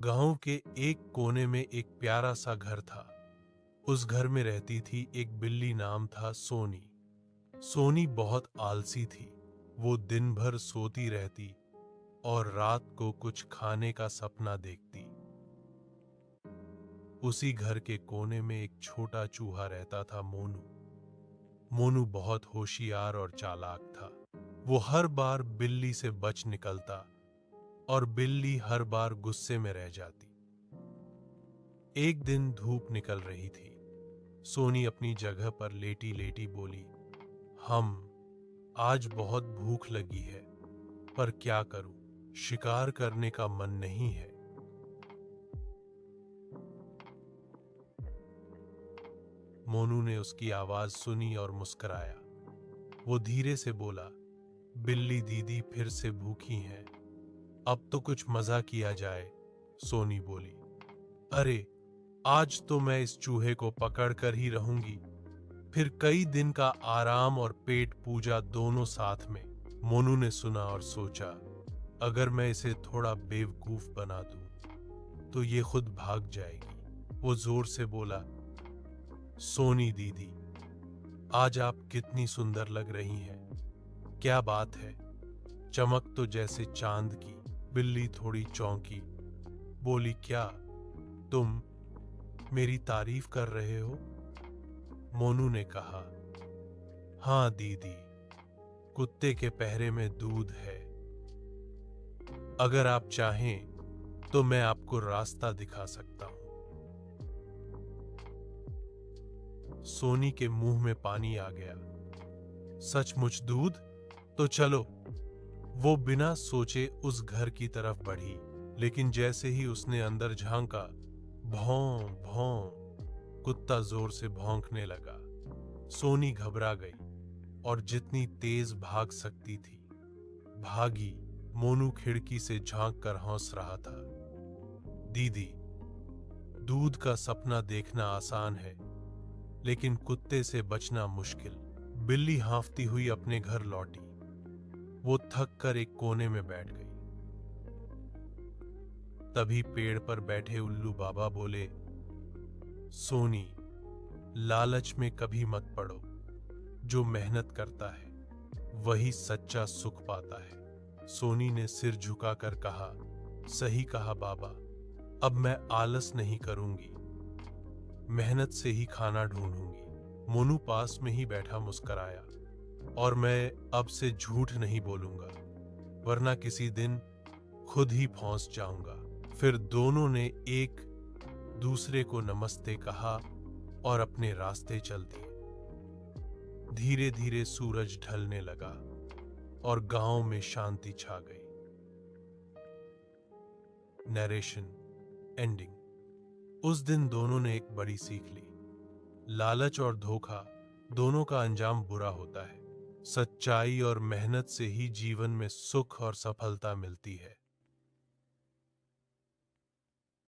गांव के एक कोने में एक प्यारा सा घर था। उस घर में रहती थी एक बिल्ली, नाम था सोनी। सोनी बहुत आलसी थी। वो दिन भर सोती रहती और रात को कुछ खाने का सपना देखती। उसी घर के कोने में एक छोटा चूहा रहता था, मोनू। मोनू बहुत होशियार और चालाक था। वो हर बार बिल्ली से बच निकलता और बिल्ली हर बार गुस्से में रह जाती। एक दिन धूप निकल रही थी। सोनी अपनी जगह पर लेटी लेटी बोली, हम आज बहुत भूख लगी है, पर क्या करूं, शिकार करने का मन नहीं है। मोनू ने उसकी आवाज सुनी और मुस्कुराया। वो धीरे से बोला, बिल्ली दीदी फिर से भूखी हैं, अब तो कुछ मजा किया जाए। सोनी बोली, अरे आज तो मैं इस चूहे को पकड़ कर ही रहूंगी, फिर कई दिन का आराम और पेट पूजा दोनों साथ में। मोनू ने सुना और सोचा, अगर मैं इसे थोड़ा बेवकूफ बना दूं तो ये खुद भाग जाएगी। वो जोर से बोला, सोनी दीदी, आज आप कितनी सुंदर लग रही हैं। क्या बात है, चमक तो जैसे चांद की। बिल्ली थोड़ी चौंकी, बोली, क्या तुम मेरी तारीफ कर रहे हो? मोनू ने कहा, हाँ दीदी, कुत्ते के पहरे में दूध है। अगर आप चाहें तो मैं आपको रास्ता दिखा सकता हूं। सोनी के मुंह में पानी आ गया। सचमुच दूध? तो चलो। वो बिना सोचे उस घर की तरफ बढ़ी, लेकिन जैसे ही उसने अंदर झांका, भौं भौं, कुत्ता जोर से भौंकने लगा। सोनी घबरा गई और जितनी तेज भाग सकती थी भागी। मोनू खिड़की से झांक कर हंस रहा था। दीदी, दूध का सपना देखना आसान है, लेकिन कुत्ते से बचना मुश्किल। बिल्ली हांफती हुई अपने घर लौटी। वो थक कर एक कोने में बैठ गई। तभी पेड़ पर बैठे उल्लू बाबा बोले, सोनी, लालच में कभी मत पड़ो। जो मेहनत करता है वही सच्चा सुख पाता है। सोनी ने सिर झुकाकर कहा, सही कहा बाबा, अब मैं आलस नहीं करूंगी, मेहनत से ही खाना ढूंढूंगी। मोनू पास में ही बैठा मुस्कराया, और मैं अब से झूठ नहीं बोलूंगा, वरना किसी दिन खुद ही फंस जाऊंगा। फिर दोनों ने एक दूसरे को नमस्ते कहा और अपने रास्ते चल दिए। धीरे धीरे सूरज ढलने लगा और गांव में शांति छा गई। Narration ending. उस दिन दोनों ने एक बड़ी सीख ली। लालच और धोखा दोनों का अंजाम बुरा होता है। सच्चाई और मेहनत से ही जीवन में सुख और सफलता मिलती है।